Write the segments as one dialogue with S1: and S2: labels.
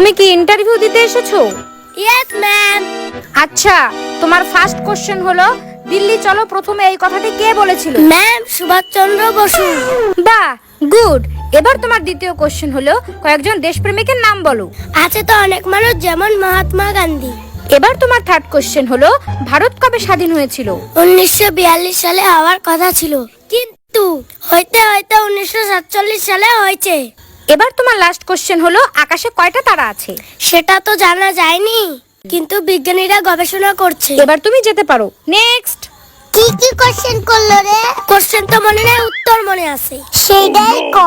S1: তুমি কি ইন্টারভিউ দিতে এসেছো?
S2: Yes ma'am.
S1: আচ্ছা, তোমার ফার্স্ট কোশ্চেন হলো দিল্লি চলো প্রথমে এই কথাটি কে বলেছিল?
S2: ম্যাম সুভাষচন্দ্র বসু।
S1: বাহ, গুড। এবার তোমার দ্বিতীয় কোশ্চেন হলো কয়েকজন দেশপ্রেমিকের নাম বলো।
S2: আছে তো অনেক মানুষ, যেমন মহাত্মা গান্ধী।
S1: এবার তোমার থার্ড কোশ্চেন হলো ভারত কবে স্বাধীন হয়েছিল?
S2: 1942 সালে হওয়ার কথা ছিল, কিন্তু হইতে হইতে 1947 সালে হয়েছে।
S1: এবার তোমার লাস্ট কোশ্চেন হলো আকাশে কয়টা তারা আছে?
S2: সেটা তো জানা যায়নি, কিন্তু বিজ্ঞানীরা গবেষণা করছে।
S1: এবার তুমি যেতে পারো। নেক্সট।
S2: কি কি কোশ্চেন করলো রে? কোশ্চেন তো মনে নেই, উত্তর মনে আছে। সেইটাই ক।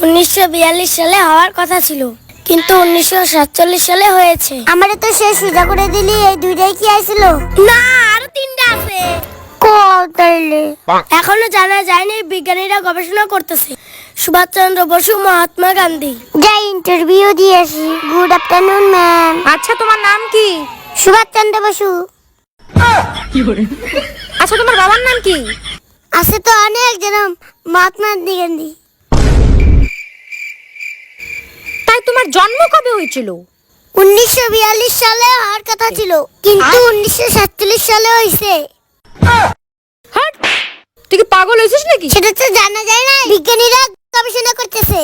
S2: 1942 সালে হওয়ার কথা ছিল, কিন্তু 1947 সালে হয়েছে। আমারে তো সে সুজা করে দিলি, এই দুইটাই কি আইছিল? না, আরো তিনটা আছে। তাইলে এখনো জানা যায়নি, বিজ্ঞানীরা গবেষণা করতেছে। সুভাষচন্দ্র বসু, মহাত্মা গান্ধী। যাই ইন্টারভিউ দিয়েছি। Good afternoon ma'am.
S1: আচ্ছা, তোমার নাম কি?
S2: সুভাষচন্দ্র বসু।
S1: আচ্ছা, তোমার বাবার নাম কি?
S2: আছে তো অনেক, যেরকম মহাত্মা গান্ধী।
S1: তাই তোমার জন্ম কবে হয়েছিল?
S2: 1942 সালে হওয়ার কথা ছিল, কিন্তু 1947 সালে হয়েছে।
S1: হাট! তুই কি পাগল হয়েছিস নাকি?
S2: সেটা তো জানা যায় না, বিজ্ঞানীরা গবেষণা করতেছে।